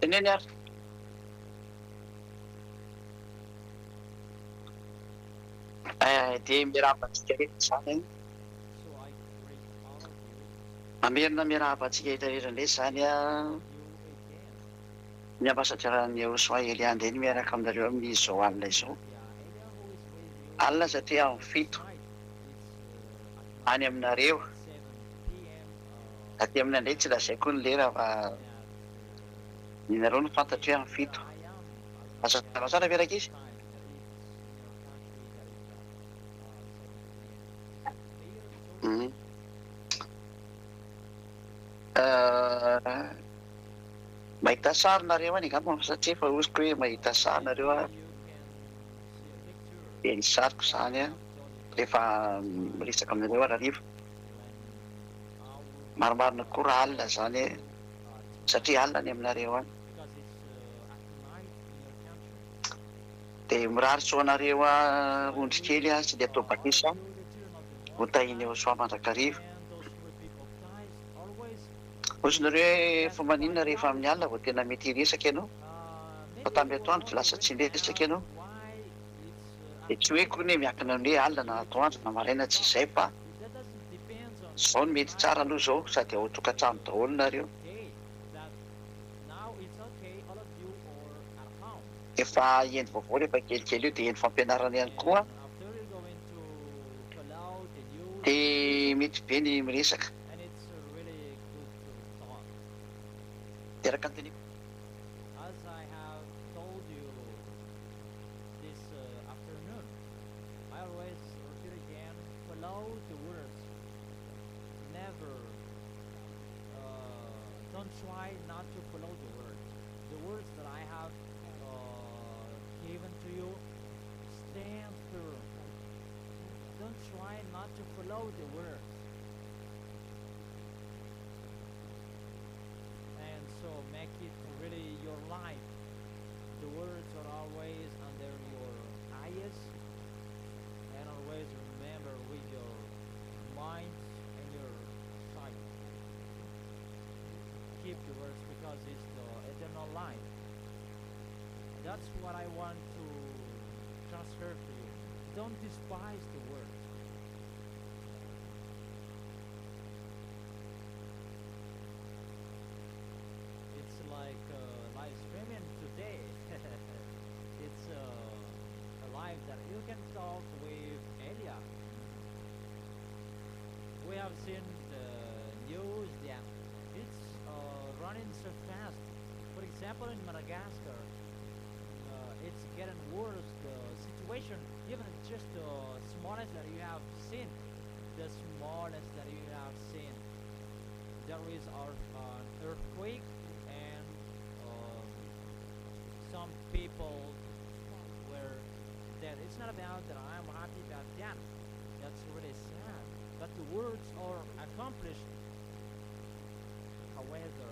Tenene dia miarahabantsika rehetra zany mamerina miarahabantsika hita rehetra indray zany miambasatrany YAHOSHUAH Eliandre eny miaraka aminareo amin'izao alina izao. Alina satria amin'ny fito any aminareo aty aminandray tsy lazaiko ny lera fa ninareo no fantatro hoe amin'ny fito. Azazava tsara miaraka izy. Mahita sarinareo any angamba satria efa osiko hoe mahita sarinareo dia ny sariko izany rehefa miresaka aminareo arariva. Maromarona koa raha alina zany satria alina ny aminareo any. Dia mirary soanareo ondry kely tsy dia atao bakisa hotahiny YAHOSHUAH mandrakariva. Ohatranareo hoe fa maninona rehefa amin'ny alina vao tena mety hiresaka ianao, fa tamin'ny atoandro dia lasa tsy miresaka ianao. Dia tsy hoe koa ny miankina amin'ny hoe alina na atoandro na maraina tsy izay fa izao no mety tsara aloha izao sady ao an-tokantrano daholo nareo. Efa eny vaovao rehefa kelikely io dia eny fampianarana ihany koa dia mety be ny miresaka. Teraka ny teniko. Don't try not to follow the words. The words that I have given to you, stand firm. Don't try not to follow the words. And so make it really your life. The words are always under your eyes, and always remember with your mind and your sight. Keep the words because it's the eternal life. That's what I want to transfer to you. Don't despise the words. It's like live streaming today. It's a live that you can talk with Elia. We have seen the news that it's running so fast. For example, in Madagascar, it's getting worse, the situation, even just the smallest that you have seen. The smallest that you have seen. There is an earthquake, and some people were dead. It's not about that I'm happy about that. That's really sad. But the words are accomplished. However,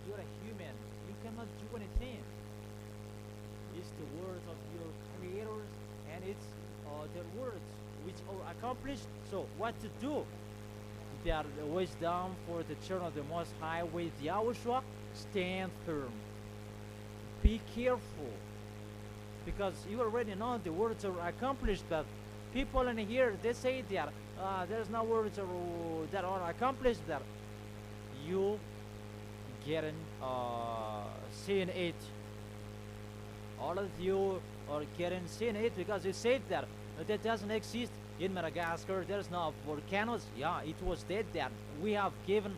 you're a human. You cannot do anything. It's the words of your creators, and it's their words which are accomplished. So what to do? They are always down for the children of the Most High with YAHOSHUAH. Stand firm. Be careful, because you already know the words are accomplished. But people in here, they say that there's no words that are accomplished. That you getting seeing it. All of you are getting seeing it because you said that that doesn't exist in Madagascar. There's no volcanoes. Yeah, it was dead that we have given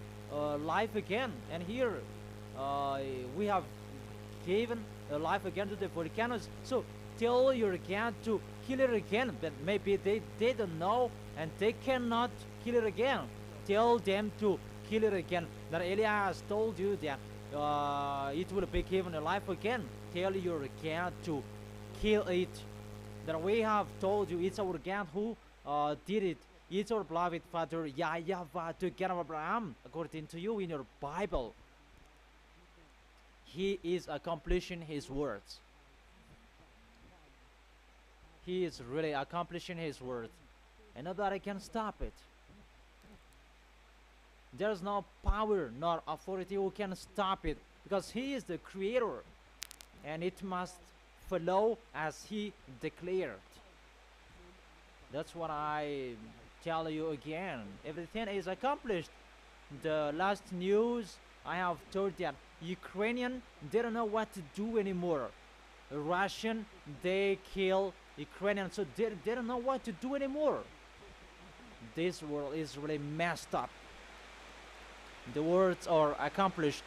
life again, and here we have given life again to the volcanoes. So tell your cat to kill it again, but maybe they don't know and they cannot kill it again. Tell them to kill it again. That Elia has told you that it will be given a life again. Tell your cat to kill it. That we have told you it's our God who did it. It's our beloved Father YAHVAH to God of Abraham, according to you in your Bible. He is accomplishing His words. He is really accomplishing His words, and nobody can stop it. There's no power nor authority who can stop it, because he is the creator, and it must follow as he declared. That's what I tell you again. Everything is accomplished. The last news I have told that Ukrainian, they don't know what to do anymore. Russian, they kill Ukrainian, so they don't know what to do anymore. This world is really messed up. The words are accomplished.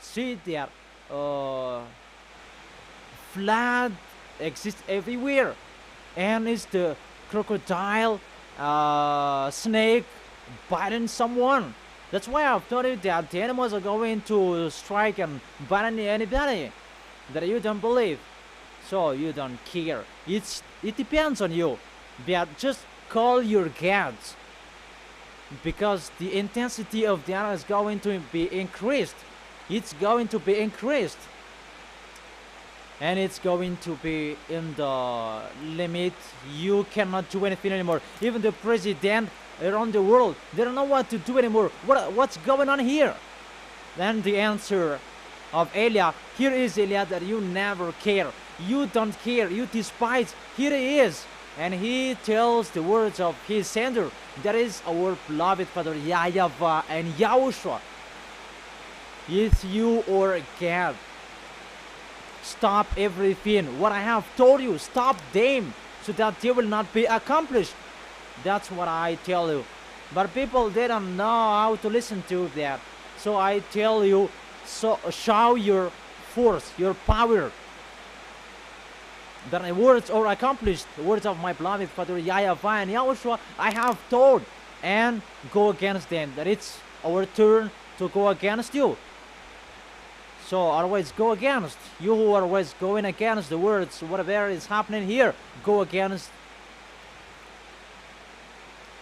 See that flood exists everywhere, and it's the crocodile, snake biting someone. That's why I've told you that the animals are going to strike and bite anybody that you don't believe. So you don't care. It depends on you. But just call your gods, because the intensity of the animal is going to be increased. It's going to be increased, and it's going to be in the limit. You cannot do anything anymore. Even the president around the world, they don't know what to do anymore. What's going on here? Then the answer of Elia, here is Elia that you never care. You don't care. You despise. Here he is. And he tells the words of his sender. That is our beloved Father YAHVAH and YAHOSHUA. It's you or God. Stop everything. What I have told you, stop them, so that they will not be accomplished. That's what I tell you. But people, they don't know how to listen to that. So I tell you, so show your force, your power. That the words are accomplished. The words of my beloved Father YAHVAH and YAHOSHUA, I have told, and go against them. That it's our turn to go against you. So always go against. You who are always going against the words, whatever is happening here, go against.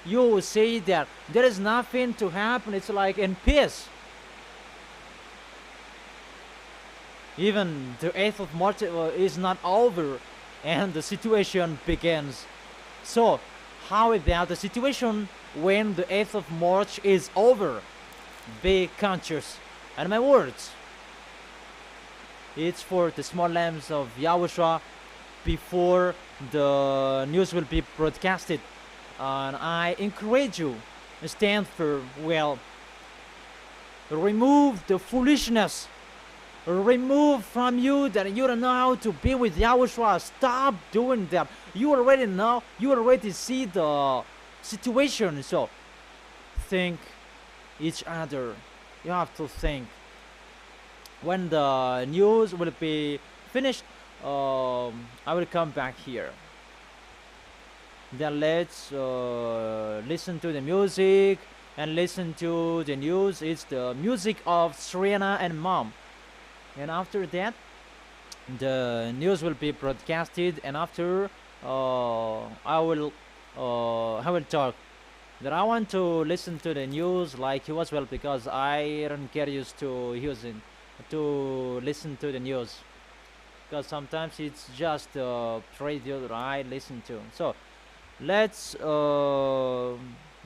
You say that there is nothing to happen. It's like in peace. Even the 8th of March is not over, and the situation begins. So how about the situation when the 8th of March is over? Be conscious. And my words, it's for the small lambs of YAHOSHUA before the news will be broadcasted. And I encourage you, stand firm. Well, remove the foolishness. Remove from you that you don't know how to be with YAHOSHUA. Stop doing that. You already know. You already see the situation. So think each other. You have to think. When the news will be finished, I will come back here. Then let's listen to the music and listen to the news. It's the music of Serena and Mom. And after that, the news will be broadcasted, and after I will talk. That I want to listen to the news like you as well, because I don't get used to using to listen to the news, because sometimes it's just radio that I listen to. So let's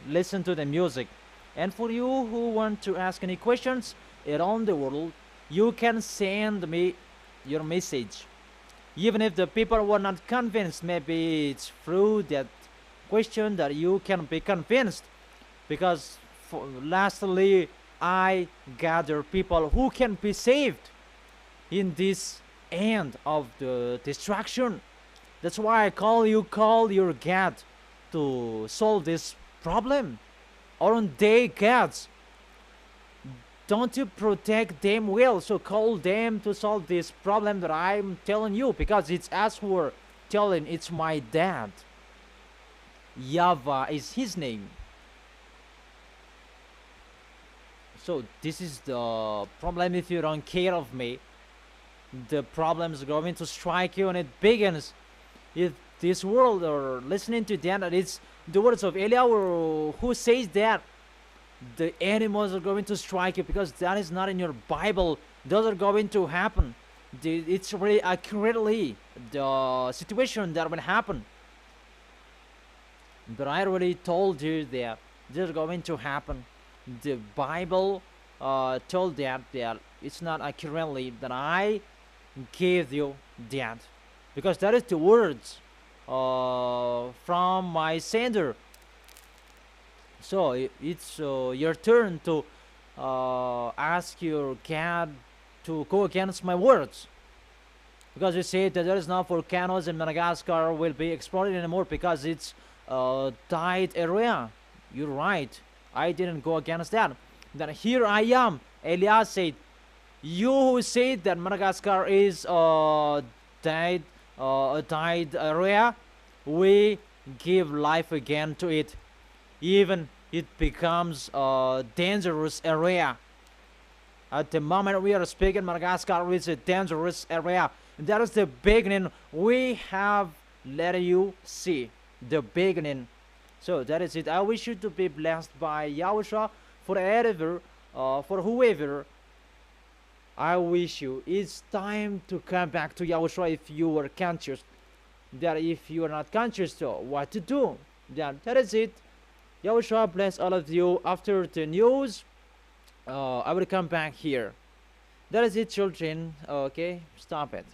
listen to the music. And for you who want to ask any questions around the world, you can send me your message. Even if the people were not convinced, maybe it's through that question that you can be convinced. Because lastly, I gather people who can be saved in this end of the destruction. That's why I call your God to solve this problem. Aren't they gods? Don't you protect them well? So call them to solve this problem that I'm telling you, because it's us who are telling. It's my dad. YAHVAH is his name. So this is the problem. If you don't care of me, the problem is going to strike you, and it begins. If this world are listening to that, it's the words of Eliyahu who says that the animals are going to strike you, because that is not in your Bible. Those are going to happen. It's really accurately the situation that will happen. But I already told you that this is going to happen. the Bible told that it's not accurately that I gave you that, because that is the words from my sender. So it's your turn to ask your God to go against my words, because you say that there is no volcanoes in Madagascar will be explored anymore because it's died area. You're right. I didn't go against that. Then here I am. Elias said, "You who said that Madagascar is died a died area, we give life again to it. Even it becomes a dangerous area. At the moment we are speaking, Madagascar is a dangerous area. And that is the beginning we have let you see. The beginning." So that is it. I wish you to be blessed by Yahushua. For whoever, I wish you, it's time to come back to Yahushua if you are conscious. That if you are not conscious, so what to do? That is it. Yahushua bless all of you. After the news, I will come back here. That is it, children. Okay, stop it.